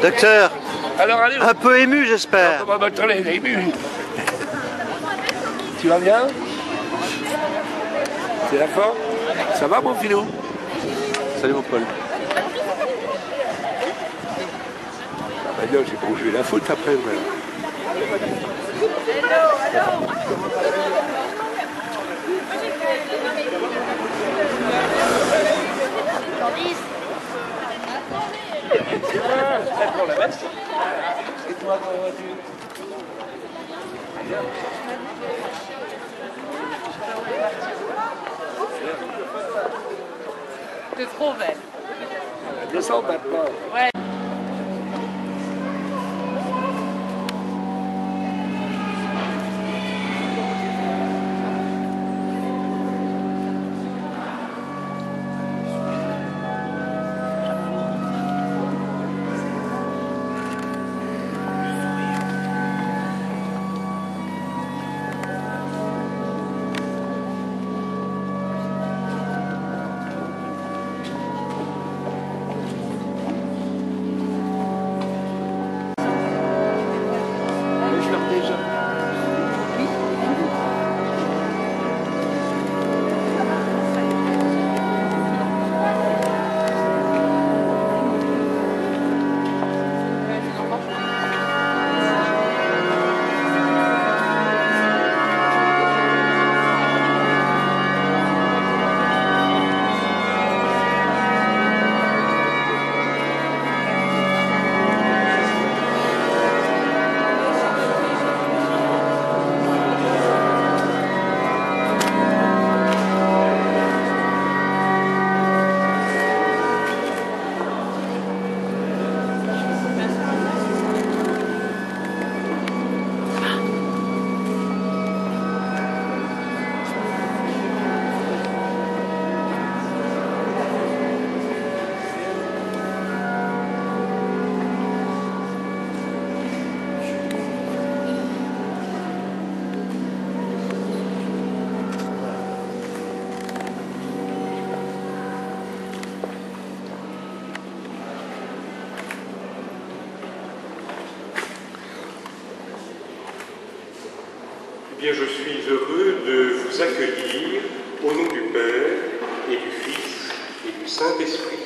Docteur, Alors allez, un peu ému j'espère. on va mettre les émus. Tu vas bien? C'est la forme? Ça va mon filou? Salut mon Paul. Ah ben non, j'ai pas joué la foot après. Voilà. Et toi, comment vas-tu? T'es trop belle. Descends maintenant. Ouais. Eh bien, je suis heureux de vous accueillir au nom du Père et du Fils et du Saint-Esprit.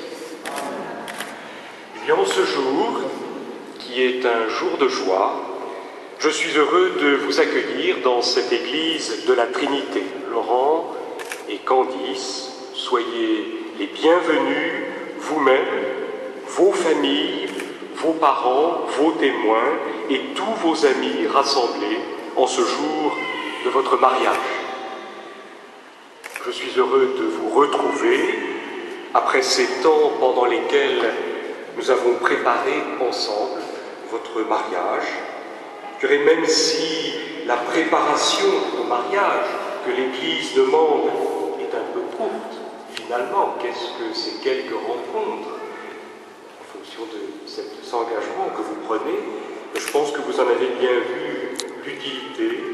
Eh bien, en ce jour, qui est un jour de joie, je suis heureux de vous accueillir dans cette église de la Trinité. Laurent et Candice, soyez les bienvenus, vous-même, vos familles, vos parents, vos témoins et tous vos amis rassemblés en ce jour de votre mariage. Je suis heureux de vous retrouver après ces temps pendant lesquels nous avons préparé ensemble votre mariage. Je dirais, même si la préparation au mariage que l'Église demande est un peu courte, finalement, qu'est-ce que ces quelques rencontres en fonction de cet engagement que vous prenez? Je pense que vous en avez bien vu l'utilité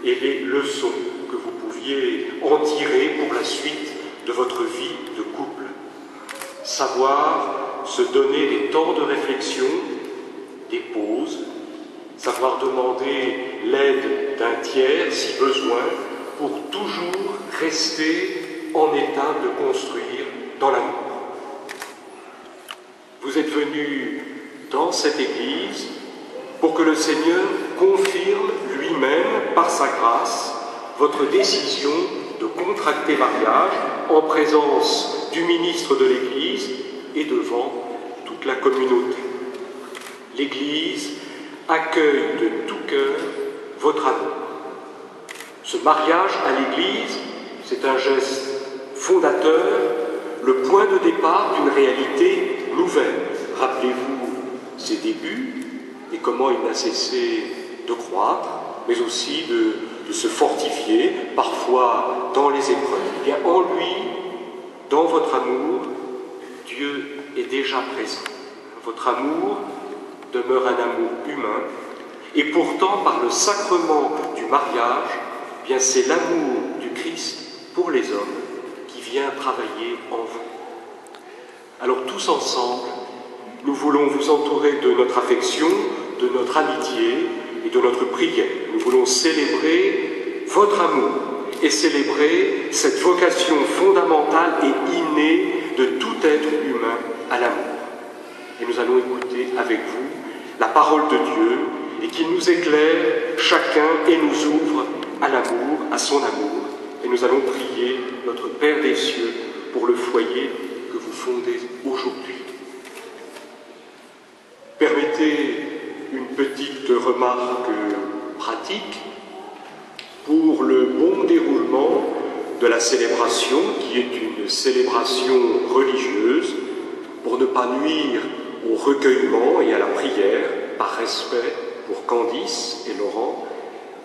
et les leçons que vous pouviez en tirer pour la suite de votre vie de couple. Savoir se donner des temps de réflexion, des pauses, savoir demander l'aide d'un tiers si besoin, pour toujours rester en état de construire dans l'amour. Vous êtes venus dans cette église pour que le Seigneur confirme lui-même, par sa grâce, votre décision de contracter mariage en présence du ministre de l'Église et devant toute la communauté. L'Église accueille de tout cœur votre amour. Ce mariage à l'Église, c'est un geste fondateur, le point de départ d'une réalité nouvelle. Rappelez-vous ses débuts, et comment il n'a cessé de croître, mais aussi de se fortifier, parfois dans les épreuves. Eh bien, en lui, dans votre amour, Dieu est déjà présent. Votre amour demeure un amour humain, et pourtant, par le sacrement du mariage, eh bien, c'est l'amour du Christ pour les hommes qui vient travailler en vous. Alors, tous ensemble, Nous voulons vous entourer de notre affection, de notre amitié et de notre prière. Nous voulons célébrer votre amour et célébrer cette vocation fondamentale et innée de tout être humain à l'amour. Et nous allons écouter avec vous la parole de Dieu et qu'il nous éclaire chacun et nous ouvre à l'amour, à son amour. Et nous allons prier notre Père des cieux pour le foyer que vous fondez aujourd'hui. Permettez une petite remarque pratique pour le bon déroulement de la célébration, qui est une célébration religieuse, pour ne pas nuire au recueillement et à la prière, par respect pour Candice et Laurent,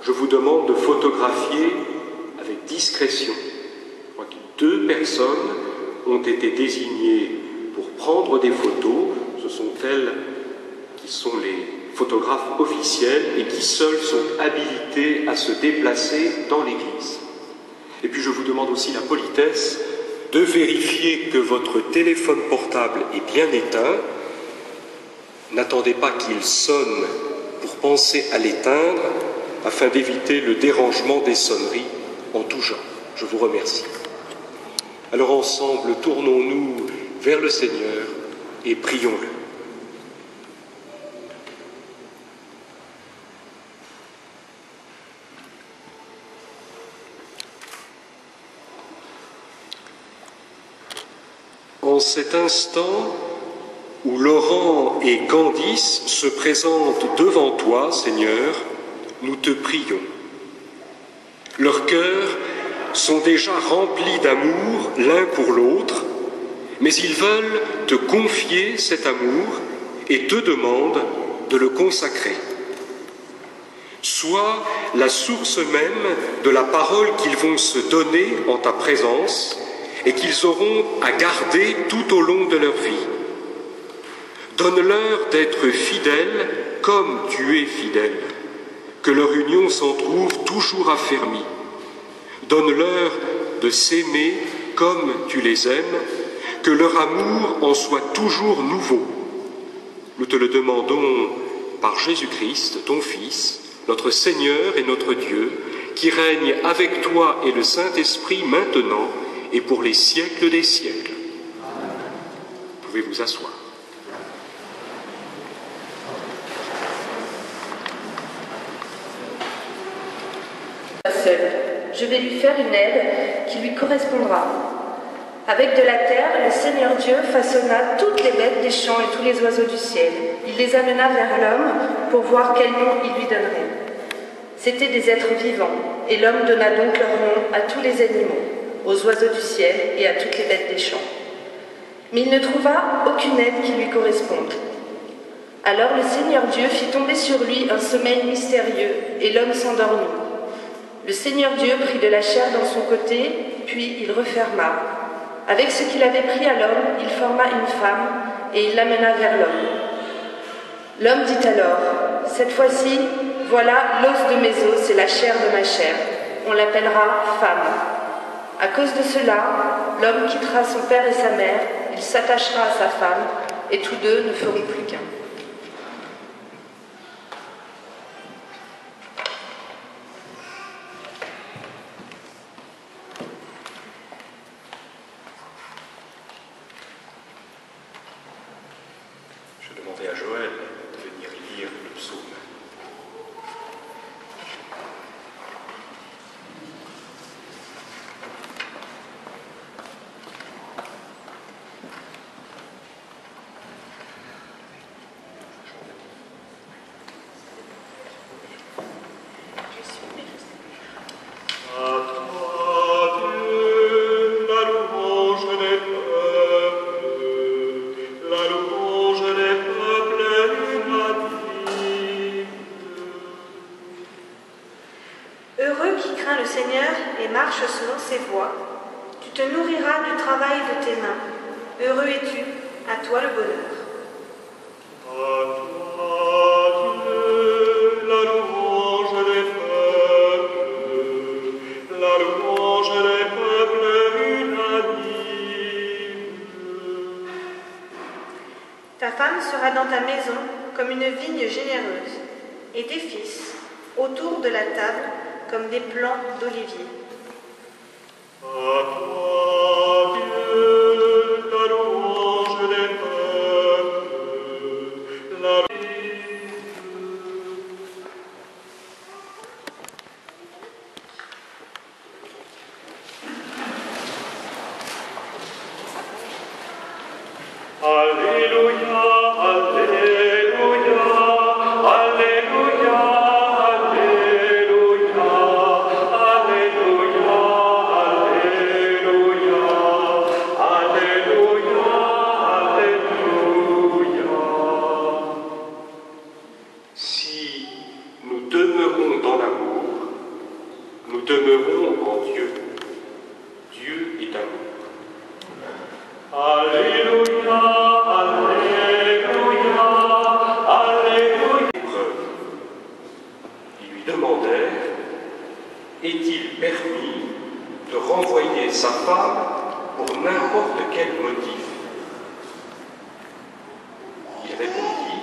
je vous demande de photographier avec discrétion. Je crois que 2 personnes ont été désignées pour prendre des photos. Ce sont elles qui sont les photographes officiels et qui seuls sont habilités à se déplacer dans l'église. Et puis je vous demande aussi la politesse de vérifier que votre téléphone portable est bien éteint. N'attendez pas qu'il sonne pour penser à l'éteindre, afin d'éviter le dérangement des sonneries en tout genre. Je vous remercie. Alors ensemble, tournons-nous vers le Seigneur et prions-le. En cet instant où Laurent et Candice se présentent devant toi, Seigneur, nous te prions. Leurs cœurs sont déjà remplis d'amour l'un pour l'autre, mais ils veulent te confier cet amour et te demandent de le consacrer. Sois la source même de la parole qu'ils vont se donner en ta présence et qu'ils auront à garder tout au long de leur vie. Donne-leur d'être fidèles comme tu es fidèle, que leur union s'en trouve toujours affermie. Donne-leur de s'aimer comme tu les aimes, que leur amour en soit toujours nouveau. Nous te le demandons par Jésus-Christ, ton Fils, notre Seigneur et notre Dieu, qui règne avec toi et le Saint-Esprit maintenant et pour les siècles des siècles. Vous pouvez vous asseoir. Seul, je vais lui faire une aide qui lui correspondra. Avec de la terre, le Seigneur Dieu façonna toutes les bêtes des champs et tous les oiseaux du ciel. Il les amena vers l'homme pour voir quel nom il lui donnerait. C'étaient des êtres vivants, et l'homme donna donc leur nom à tous les animaux, aux oiseaux du ciel et à toutes les bêtes des champs. Mais il ne trouva aucune aide qui lui corresponde. Alors le Seigneur Dieu fit tomber sur lui un sommeil mystérieux, et l'homme s'endormit. Le Seigneur Dieu prit de la chair dans son côté, puis il referma. Avec ce qu'il avait pris à l'homme, il forma une femme, et il l'amena vers l'homme. L'homme dit alors, « Cette fois-ci, voilà l'os de mes os et la chair de ma chair. On l'appellera femme. » À cause de cela, l'homme quittera son père et sa mère, il s'attachera à sa femme, et tous deux ne feront plus qu'un. Je demandais à Joël de venir lire le psaume. Heureux qui craint le Seigneur et marche selon ses voies. Tu te nourriras du travail de tes mains. Heureux es-tu, à toi le bonheur. À toi, Dieu, la louange des peuples, la louange des peuples unanimes. Ta femme sera sera dans ta maison comme une vigne généreuse, et tes fils autour de la table comme des plants d'olivier. À toi, Dieu, la louange des peuples, la Alléluia, Alléluia, Alléluia, Alléluia, Alléluia, Alléluia, Alléluia, Alléluia. Si nous demeurons dans l'amour, nous demeurons en Dieu. Dieu est amour. Alléluia, Alléluia, Alléluia. Ils lui demandèrent, est-il permis de renvoyer sa femme pour n'importe quel motif? Il répondit,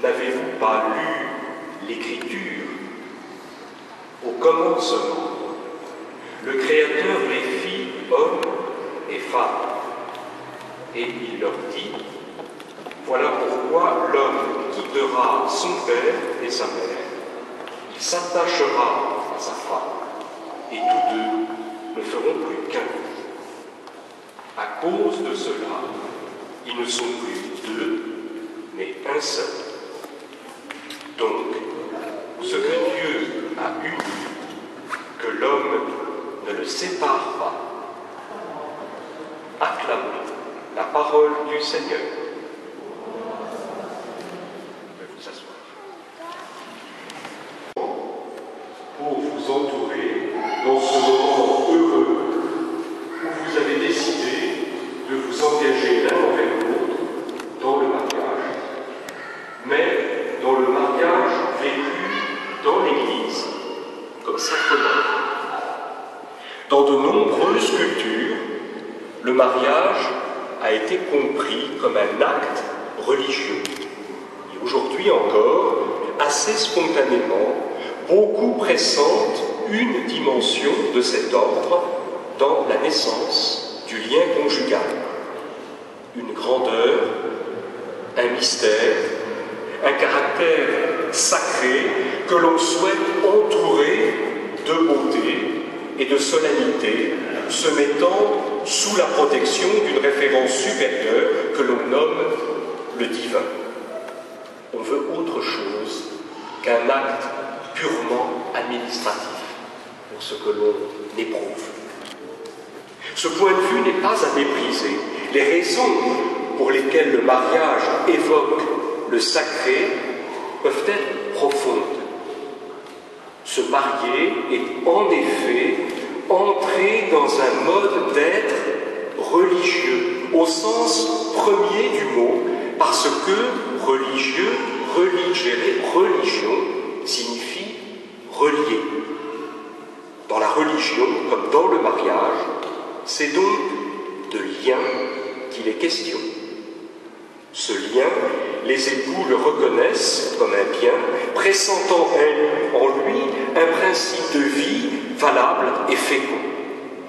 n'avez-vous pas lu l'Écriture? Au commencement, le Créateur les fit hommes et femmes. Et il leur dit, voilà pourquoi l'homme quittera son père et sa mère, il s'attachera à sa femme, et tous deux ne feront plus qu'un. À cause de cela, ils ne sont plus deux, mais un seul. Donc, ce que Dieu a uni, que l'homme ne le sépare pas. Acclamons la parole du Seigneur. Vous pouvez vous asseoir. Pour vous entourer dans ce moment heureux où vous avez décidé de vous engager l'un envers l'autre dans le mariage, mais dans le mariage vécu dans l'Église comme sacrement. Dans de nombreuses cultures, le mariage a été compris comme un acte religieux. Et aujourd'hui encore, assez spontanément, beaucoup pressentent une dimension de cet ordre dans la naissance du lien conjugal. Une grandeur, un mystère, un caractère sacré que l'on souhaite entourer de beauté et de solennité, se mettant sous la protection d'une référence supérieure que l'on nomme le divin. On veut autre chose qu'un acte purement administratif pour ce que l'on éprouve. Ce point de vue n'est pas à mépriser. Les raisons pour lesquelles le mariage évoque le sacré peuvent être profondes. Se marier est en effet entrer dans un mode d'être religieux, au sens premier du mot, parce que religieux, religion, signifie relier. Dans la religion, comme dans le mariage, c'est donc de lien qu'il est question. Ce lien, les époux le reconnaissent comme un bien, pressentant en lui un principe de vie valable et fécond.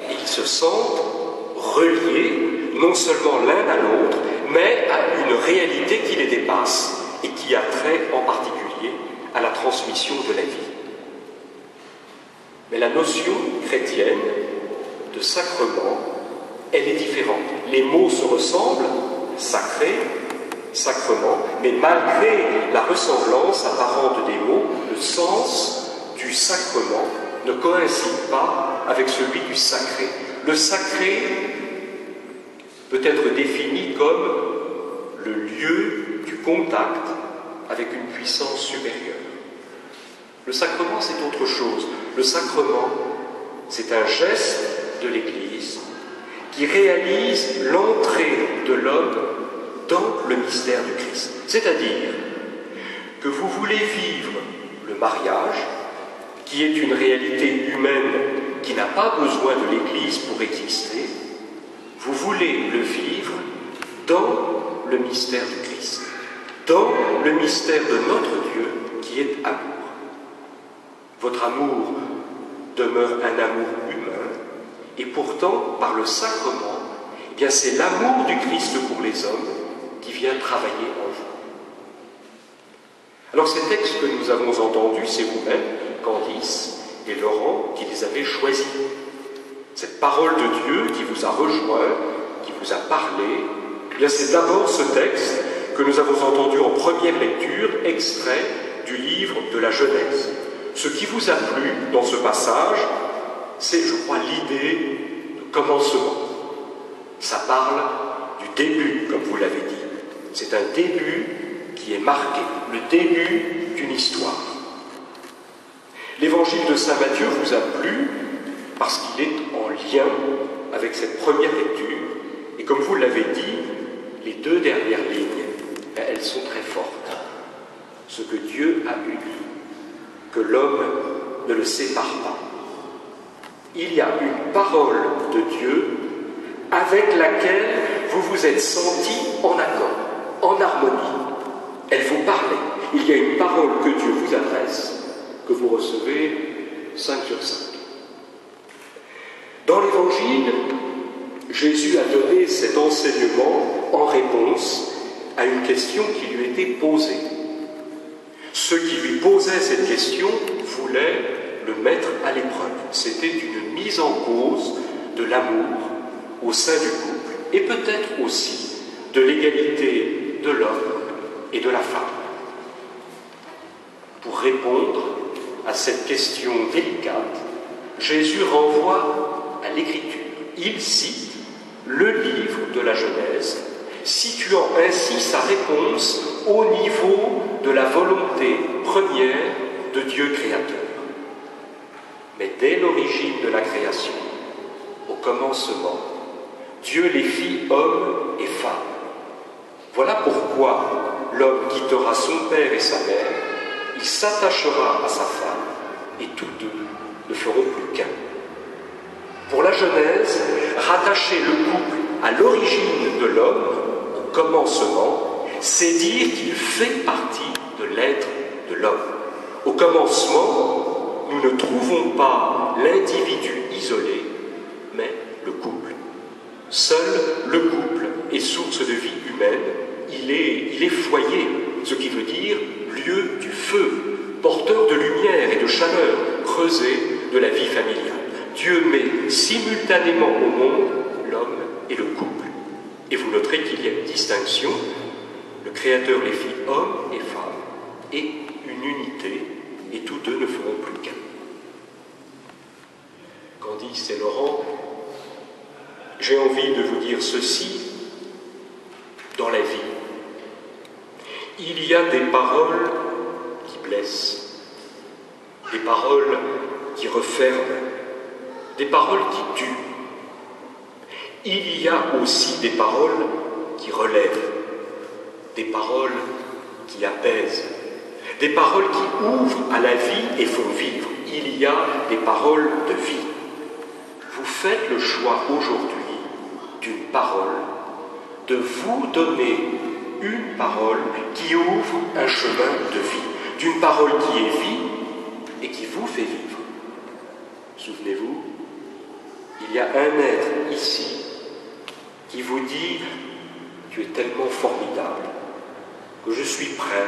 Ils se sentent reliés, non seulement l'un à l'autre, mais à une réalité qui les dépasse et qui a trait en particulier à la transmission de la vie. Mais la notion chrétienne de sacrement, elle est différente. Les mots se ressemblent, sacré, sacrement, mais malgré la ressemblance apparente des mots, le sens du sacrement ne coïncide pas avec celui du sacré. Le sacré peut être défini comme le lieu du contact avec une puissance supérieure. Le sacrement, c'est autre chose. Le sacrement, c'est un geste de l'Église qui réalise l'entrée de l'homme dans le mystère du Christ. C'est-à-dire que vous voulez vivre le mariage, qui est une réalité humaine qui n'a pas besoin de l'Église pour exister, vous voulez le vivre dans le mystère du Christ, dans le mystère de notre Dieu qui est amour. Votre amour demeure un amour humain, et pourtant, par le sacrement, eh bien, c'est l'amour du Christ pour les hommes qui vient travailler en vous. Alors ces textes que nous avons entendus, c'est vous-même, Candice et Laurent, qui les avez choisis. Cette parole de Dieu qui vous a rejoint, qui vous a parlé, eh bien c'est d'abord ce texte que nous avons entendu en première lecture, extrait du livre de la Genèse. Ce qui vous a plu dans ce passage, c'est, je crois, l'idée de commencement. Ça parle du début, comme vous l'avez dit. C'est un début qui est marqué, le début d'une histoire. L'évangile de saint Matthieu vous a plu parce qu'il est en lien avec cette première lecture. Et comme vous l'avez dit, les deux dernières lignes, elles sont très fortes. Ce que Dieu a eu, que l'homme ne le sépare pas. Il y a une parole de Dieu avec laquelle vous vous êtes sentis en accord, en harmonie. Elle vous parlait. Il y a une parole que Dieu vous adresse, que vous recevez 5 sur 5. Dans l'Évangile, Jésus a donné cet enseignement en réponse à une question qui lui était posée. Ceux qui lui posaient cette question voulaient le mettre à l'épreuve. C'était une mise en cause de l'amour au sein du couple et peut-être aussi de l'égalité de l'homme et de la femme. Pour répondre à cette question délicate, Jésus renvoie à l'Écriture. Il cite le livre de la Genèse, situant ainsi sa réponse au niveau de la volonté première de Dieu créateur. Mais dès l'origine de la création, au commencement, Dieu les fit hommes et femmes. Voilà pourquoi l'homme quittera son père et sa mère, il s'attachera à sa femme, et tous deux ne feront plus qu'un. Pour la Genèse, rattacher le couple à l'origine de l'homme, au commencement, c'est dire qu'il fait partie de l'être de l'homme. Au commencement, nous ne trouvons pas l'individu isolé, mais le couple. Seul le couple est source de vie humaine, il est foyer, ce qui veut dire lieu du feu, porteur de lumière et de chaleur, creuset de la vie familiale. Dieu met simultanément au monde l'homme et le couple. Et vous noterez qu'il y a une distinction. Le Créateur les fit hommes et femmes, et une unité, et tous deux ne feront plus qu'un. Candice et Laurent, j'ai envie de vous dire ceci dans la vie. Il y a des paroles qui blessent, des paroles qui referment, des paroles qui tuent. Il y a aussi des paroles qui relèvent, des paroles qui apaisent, des paroles qui ouvrent à la vie et font vivre. Il y a des paroles de vie. Vous faites le choix aujourd'hui d'une parole, de vous donner une parole qui ouvre un chemin de vie, d'une parole qui est vie et qui vous fait vivre. Souvenez-vous, il y a un être ici qui vous dit « Tu es tellement formidable que je suis prêt,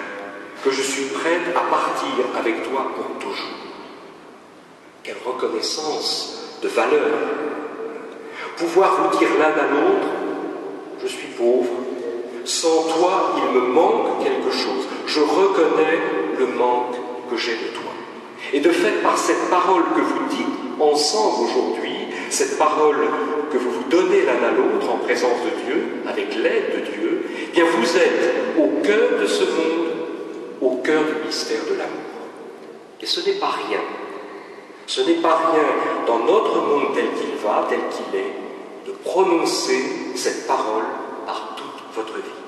que je suis prête à partir avec toi pour toujours. » Quelle reconnaissance de valeur. Pouvoir vous dire l'un à l'autre « Je suis pauvre, sans toi il me manque quelque chose, je reconnais le manque que j'ai de toi. » Et de fait, par cette parole que vous dites ensemble aujourd'hui, cette parole que vous vous donnez l'un à l'autre en présence de Dieu, avec l'aide de Dieu, eh bien vous êtes au cœur de ce monde, au cœur du mystère de l'amour. Et ce n'est pas rien. Ce n'est pas rien dans notre monde tel qu'il va, tel qu'il est, de prononcer cette parole par toute votre vie.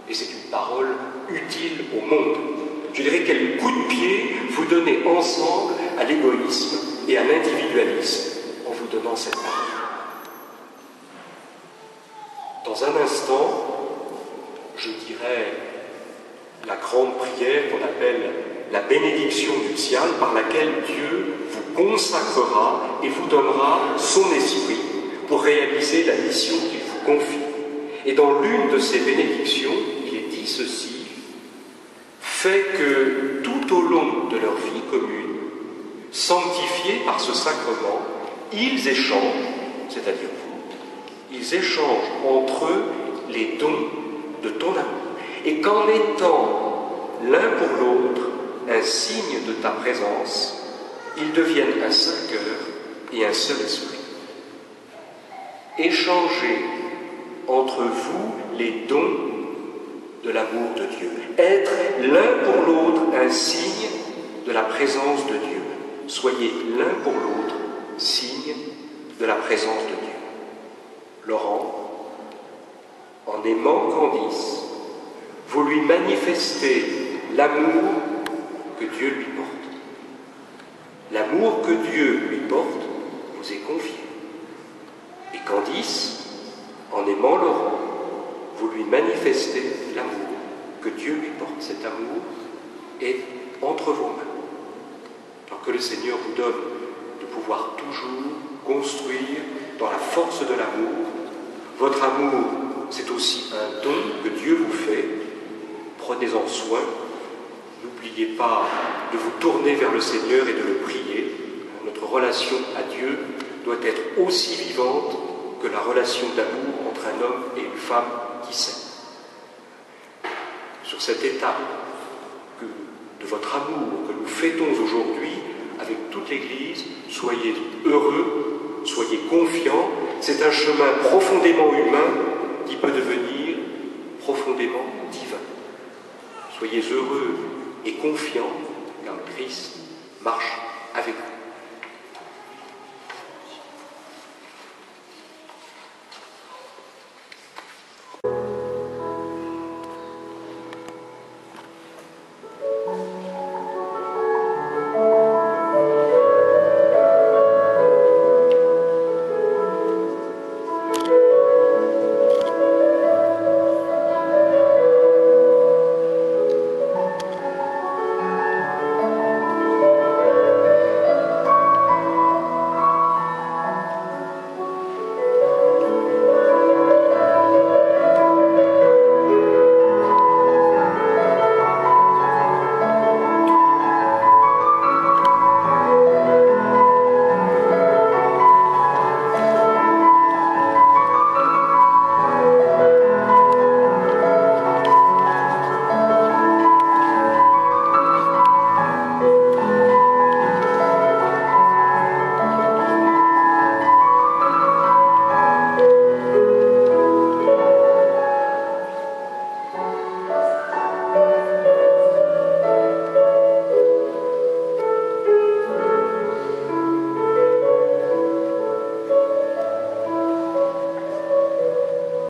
Et c'est une parole utile au monde. Je dirais quel coup de pied vous donnez ensemble à l'égoïsme et à l'individualisme en vous donnant cette parole. Dans un instant, grande prière qu'on appelle la bénédiction nuptiale, par laquelle Dieu vous consacrera et vous donnera son esprit pour réaliser la mission qu'il vous confie. Et dans l'une de ces bénédictions, il est dit ceci: fait que tout au long de leur vie commune, sanctifiés par ce sacrement, ils échangent, c'est-à-dire vous, ils échangent entre eux les dons de ton amour. Et qu'en étant l'un pour l'autre un signe de ta présence, ils deviennent un seul cœur et un seul esprit. Échangez entre vous les dons de l'amour de Dieu. Être l'un pour l'autre un signe de la présence de Dieu. Soyez l'un pour l'autre signe de la présence de Dieu. Laurent, en aimant Candice, vous lui manifestez l'amour que Dieu lui porte. L'amour que Dieu lui porte vous est confié. Et Candice, en aimant Laurent, vous lui manifestez l'amour que Dieu lui porte. Cet amour est entre vos mains. Alors que le Seigneur vous donne de pouvoir toujours construire dans la force de l'amour. Votre amour, c'est aussi un don que Dieu vous fait. Prenez-en soin. N'oubliez pas de vous tourner vers le Seigneur et de le prier. Notre relation à Dieu doit être aussi vivante que la relation d'amour entre un homme et une femme qui s'aiment. Sur cette étape de votre amour que nous fêtons aujourd'hui avec toute l'Église, soyez heureux, soyez confiants. C'est un chemin profondément humain qui peut devenir profondément divin. Soyez heureux et confiants, car le Christ marche avec vous.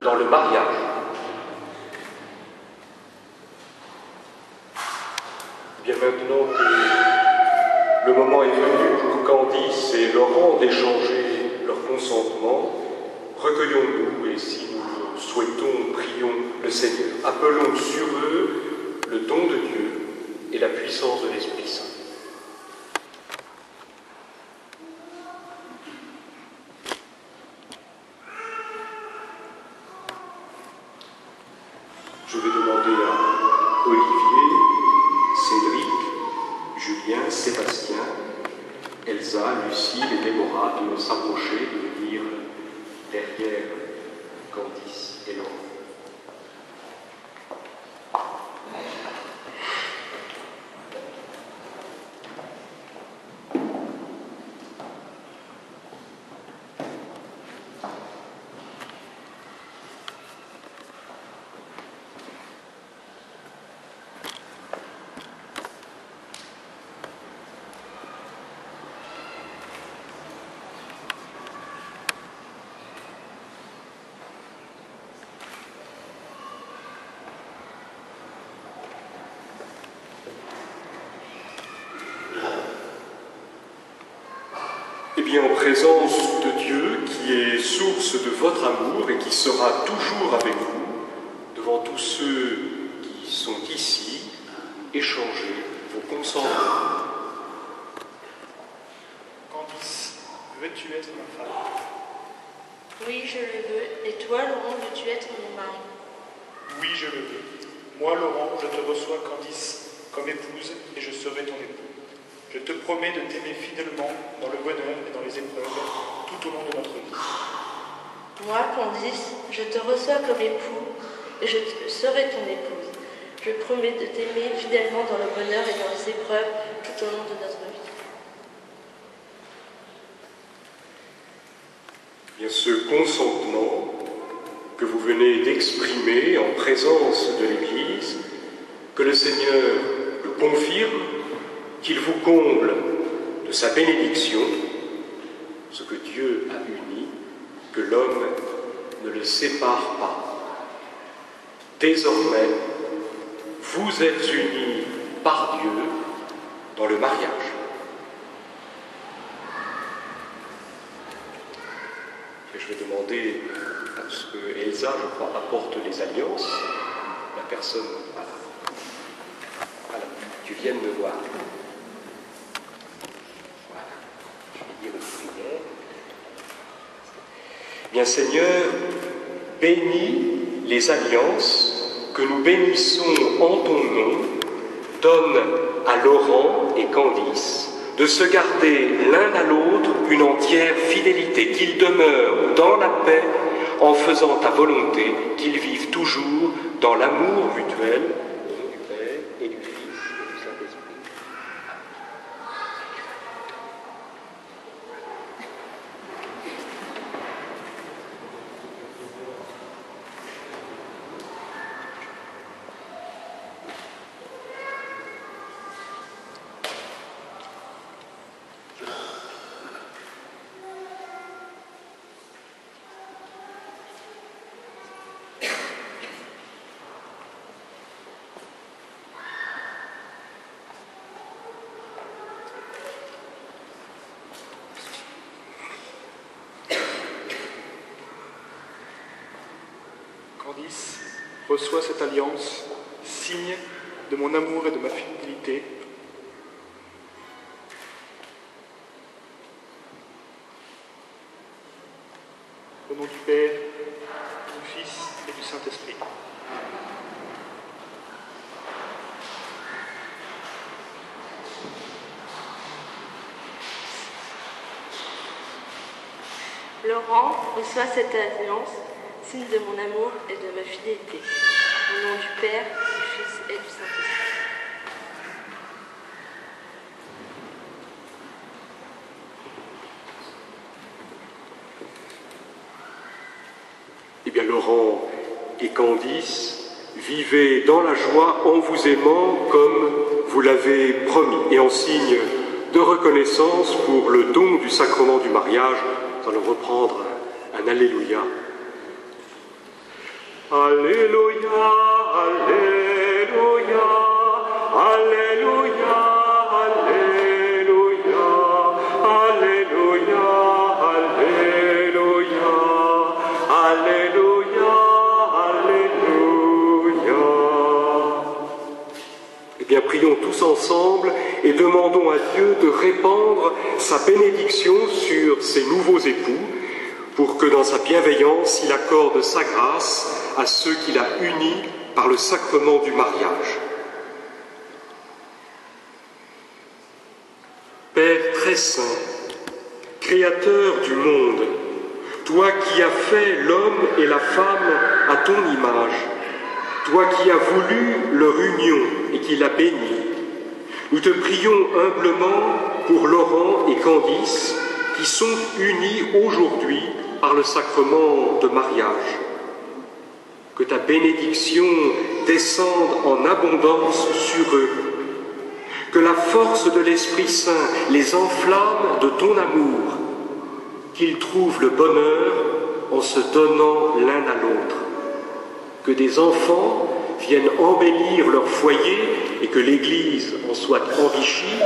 Dans le mariage. Bien maintenant que le moment est venu pour Candice et Laurent d'échanger leur consentement, recueillons-nous et si nous le souhaitons, prions le Seigneur. Appelons sur eux le don de Dieu et la puissance de l'Esprit Saint. Je vais demander à Olivier, Cédric, Julien, Sébastien, Elsa, Lucille et Déborah de s'approcher, de venir derrière Candice et Laurent. Eh bien, en présence de Dieu, qui est source de votre amour et qui sera toujours avec vous, devant tous ceux qui sont ici, échanger vos consentements. Candice, veux-tu être ma femme? Oui, je le veux. Et toi, Laurent, veux-tu être mon mari? Oui, je le veux. Moi, Laurent, je te reçois, Candice, comme épouse, et je serai ton époux. Je te promets de t'aimer fidèlement dans le bonheur et dans les épreuves, tout au long de notre vie. Moi, Candice, je te reçois comme époux, et je serai ton épouse. Je promets de t'aimer fidèlement dans le bonheur et dans les épreuves, tout au long de notre vie. Bien, ce consentement que vous venez d'exprimer en présence de l'Église, que le Seigneur le confirme, qu'il vous comble de sa bénédiction, ce que Dieu a uni, que l'homme ne le sépare pas. Désormais, vous êtes unis par Dieu dans le mariage. Et je vais demander à ce que Elsa, je crois, apporte les alliances. La personne, voilà, tu viennes me voir. Voilà, je vais dire une prière. Bien, Seigneur, bénis les alliances que nous bénissons en ton nom. Donne à Laurent et Candice de se garder l'un à l'autre une entière fidélité, qu'ils demeurent dans la paix en faisant ta volonté, qu'ils vivent toujours dans l'amour mutuel au nom du Père et du Fils et du Saint-Esprit. Candice, reçois cette alliance, signe de mon amour et de ma fidélité. Au nom du Père, du Fils et du Saint-Esprit. Laurent, reçois cette alliance, signe de mon amour et de ma fidélité. Au nom du Père, du Fils et du Saint-Esprit. Eh bien, Laurent et Candice, vivez dans la joie en vous aimant comme vous l'avez promis. Et en signe de reconnaissance pour le don du sacrement du mariage, nous allons reprendre un Alléluia. Alléluia, Alléluia, Alléluia, Alléluia, Alléluia, Alléluia, Alléluia. Eh bien, prions tous ensemble et demandons à Dieu de répandre sa bénédiction sur ces nouveaux époux, pour que dans sa bienveillance, il accorde sa grâce à ceux qu'il a unis par le sacrement du mariage. Père très saint, Créateur du monde, toi qui as fait l'homme et la femme à ton image, toi qui as voulu leur union et qui l'as bénie, nous te prions humblement pour Laurent et Candice qui sont unis aujourd'hui par le sacrement de mariage. Que ta bénédiction descende en abondance sur eux. Que la force de l'Esprit Saint les enflamme de ton amour. Qu'ils trouvent le bonheur en se donnant l'un à l'autre. Que des enfants viennent embellir leur foyer et que l'Église en soit enrichie.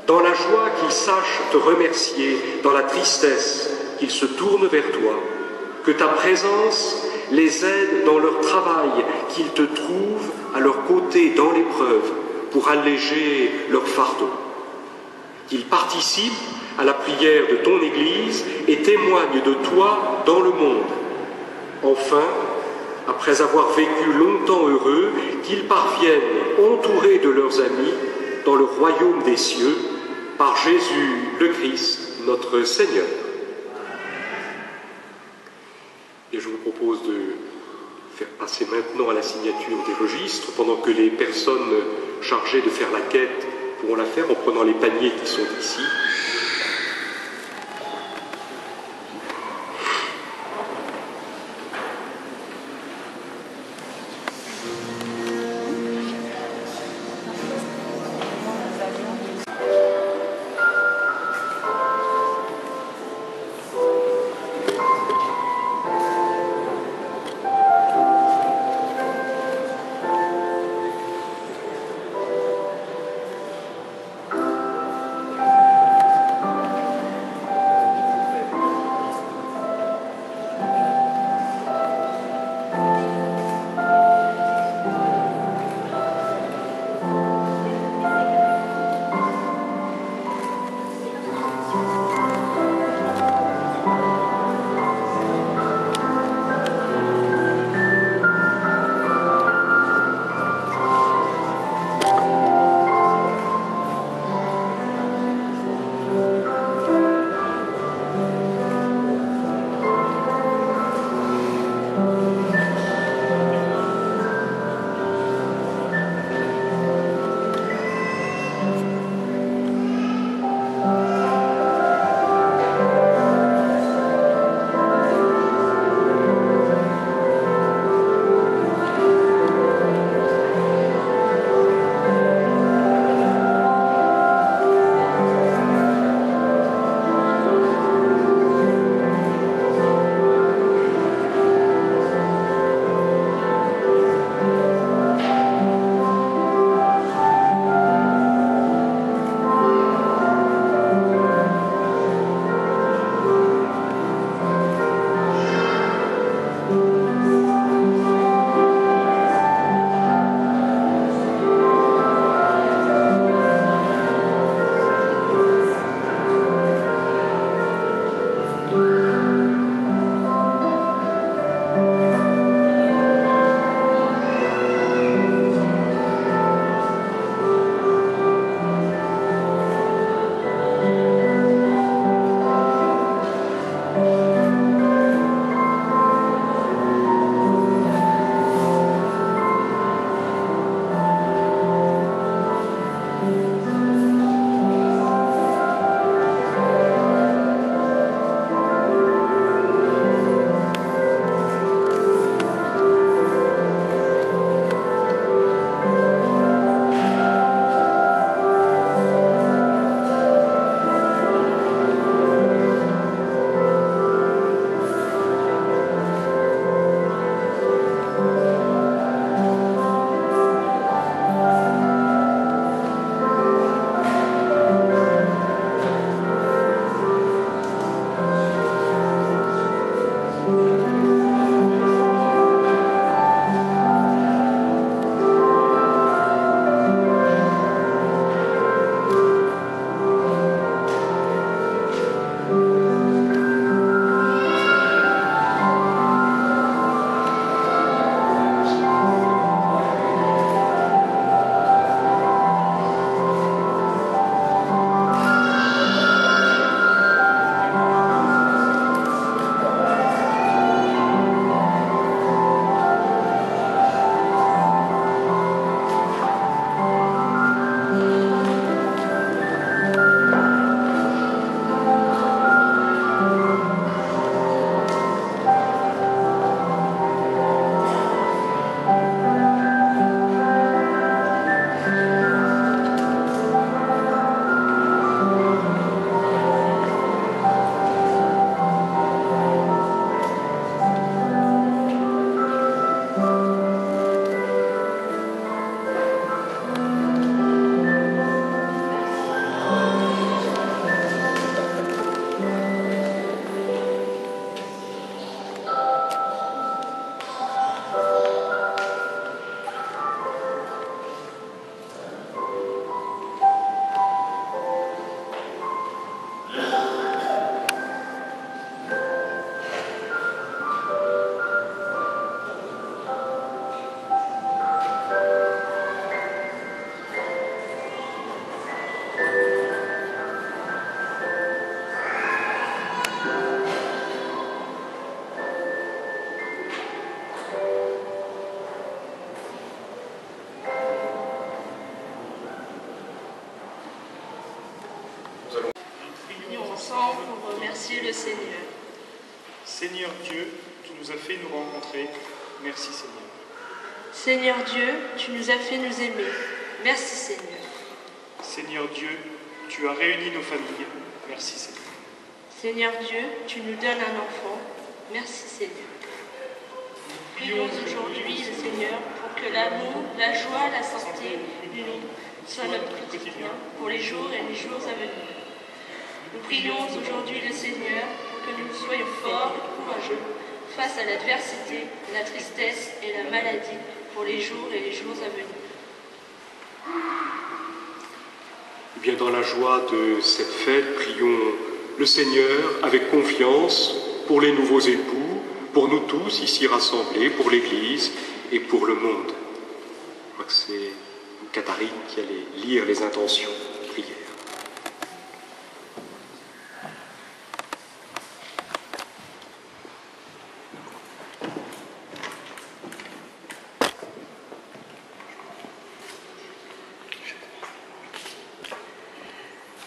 Dans la joie qu'ils sachent te remercier, dans la tristesse qu'ils se tournent vers toi, que ta présence les aide dans leur travail, qu'ils te trouvent à leur côté dans l'épreuve, pour alléger leur fardeau. Qu'ils participent à la prière de ton Église et témoignent de toi dans le monde. Enfin, après avoir vécu longtemps heureux, qu'ils parviennent, entourés de leurs amis, dans le royaume des cieux, par Jésus le Christ, notre Seigneur. Et je vous propose de faire passer maintenant à la signature des registres, pendant que les personnes chargées de faire la quête pourront la faire en prenant les paniers qui sont ici. ensemble pour remercier le Seigneur. Seigneur Dieu, tu nous as fait nous rencontrer. Merci Seigneur. Seigneur Dieu, tu nous as fait nous aimer. Merci Seigneur. Seigneur Dieu, tu as réuni nos familles. Merci Seigneur. Seigneur Dieu, tu nous donnes un enfant. Merci Seigneur. Prions aujourd'hui le Seigneur pour que l'amour, la joie, la santé, l'union soit notre quotidien pour les jours et les jours à venir. Nous prions aujourd'hui le Seigneur pour que nous soyons forts et courageux face à l'adversité, la tristesse et la maladie pour les jours et les jours à venir. Bien, dans la joie de cette fête, prions le Seigneur avec confiance pour les nouveaux époux, pour nous tous ici rassemblés, pour l'Église et pour le monde. Je crois que c'est Catherine qui allait lire les intentions de prière.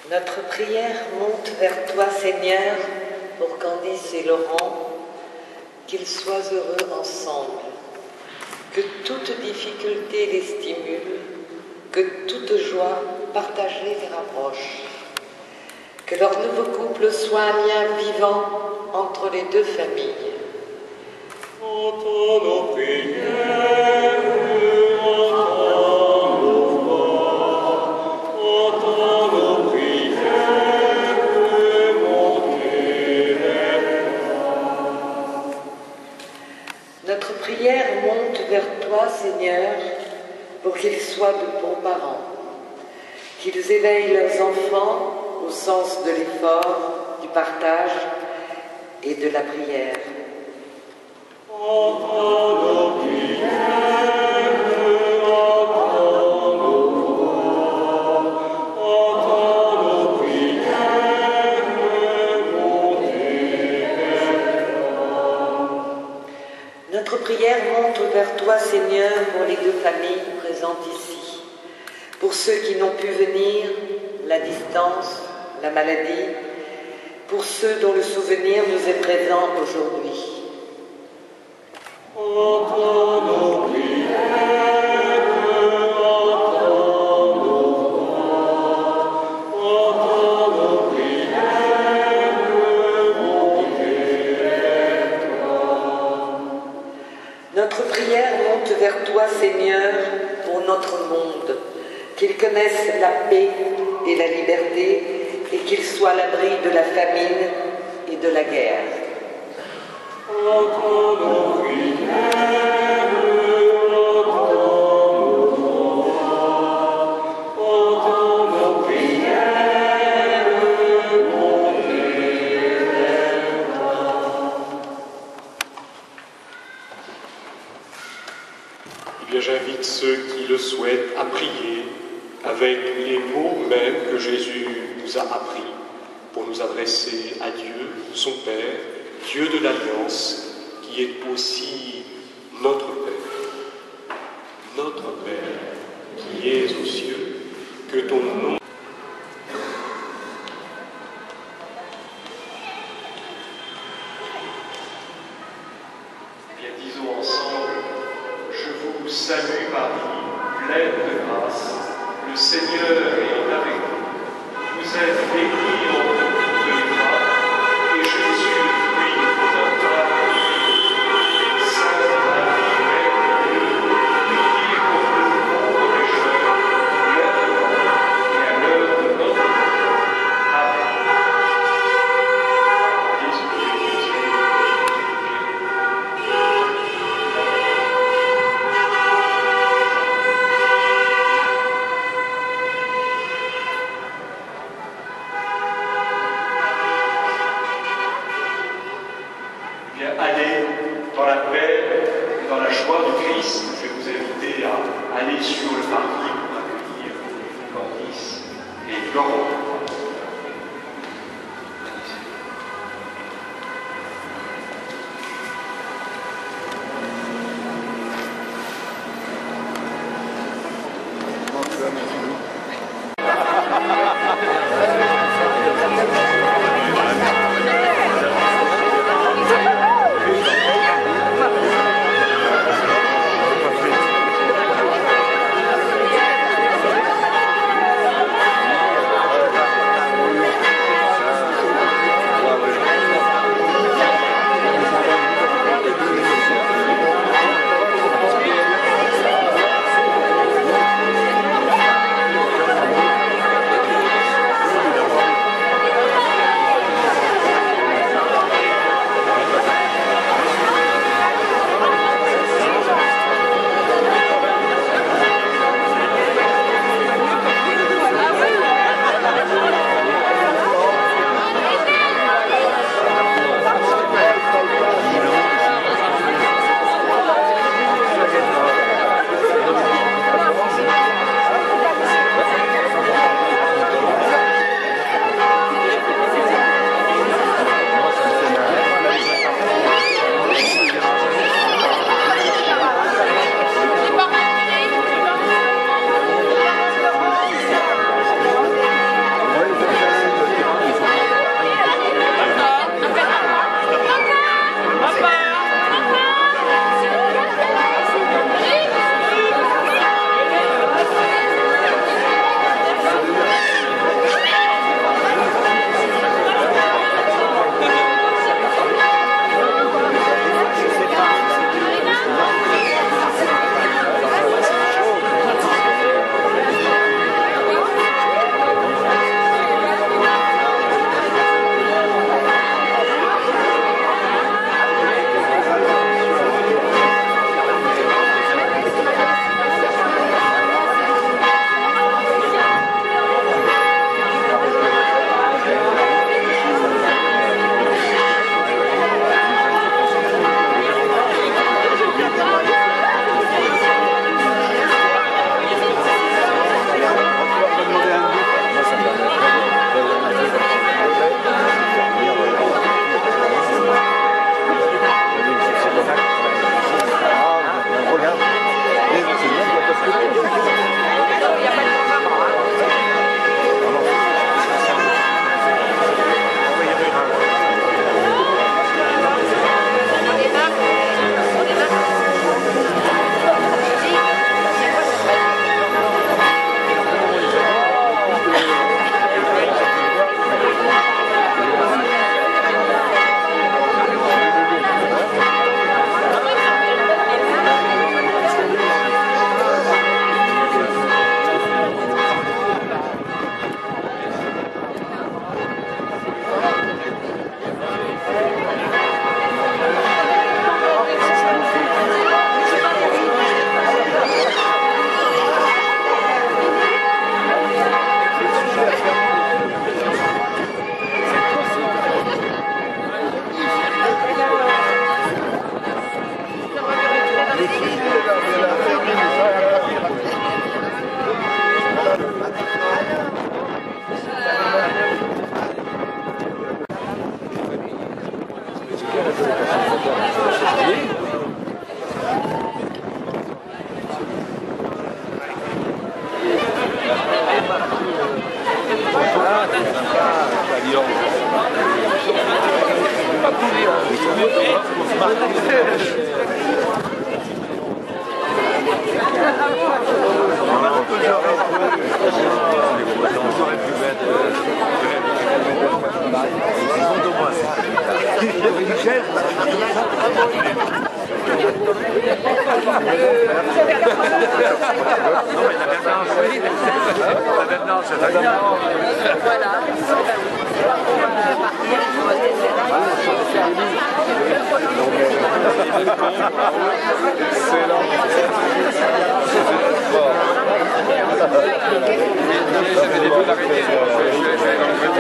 Notre prière monte vers toi, Seigneur, pour Candice et Laurent, qu'ils soient heureux ensemble, que toute difficulté les stimule, que toute joie partagée les rapproche, que leur nouveau couple soit un lien vivant entre les deux familles. Entends nos prières. Notre prière monte vers toi, Seigneur, pour qu'ils soient de bons parents, qu'ils éveillent leurs enfants au sens de l'effort, du partage et de la prière. Entends nos prières, entends nos voix, entends nos prières, montez vers toi. Notre prière monte vers toi, Seigneur, pour les deux familles présentes ici, pour ceux qui n'ont pu venir, la distance, la maladie, pour ceux dont le souvenir nous est présent aujourd'hui. Entends nos prières, entends nos voix, entends nos prières, montez vers toi. Notre prière monte vers toi, Seigneur, pour notre monde, qu'il connaisse la paix et la liberté et qu'il soit à l'abri de la famine et de la guerre. Entends nos prières, entends nos voix, entends nos prières, montez vers toi. Eh bien, j'invite ceux qui le souhaitent à prier avec les mots mêmes que Jésus nous a appris pour nous adresser à Dieu, son Père, Dieu de l'Alliance, qui est aussi notre Père. Notre Père, qui es aux cieux, que ton nom Bien, disons ensemble, je vous salue Marie, pleine de grâce, le Seigneur est avec vous. Vous êtes bénie entre toutes les femmes, et Jésus, le fruit de vos entrailles, Sainte Marie, Mère de Dieu, priez pour nous pauvres pécheurs, maintenant et à l'heure de notre mort. Amen. Bien, allez dans la paix et dans la joie du Christ. Je vais vous inviter à aller sur le parvis pour accueillir Candice et Laurent. Merci.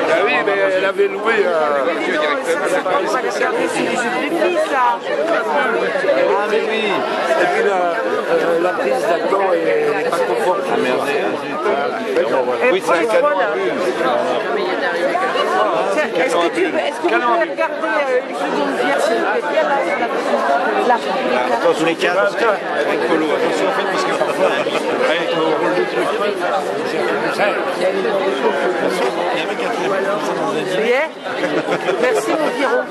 Ah oui, mais elle avait loué Ah mais oui. Et puis la prise là-dedans est pas conforme. Ah merde. Oui, c'est un canon à vue. Est-ce que tu peux regarder une seconde bière s'il vous plaît, là, Dans tous les cas, avec Polo, attention en fait, parce que parfois, avec le rôle de truc, il y a un mec qui a fait comme ça dans un dîner. Merci mon Pierrot.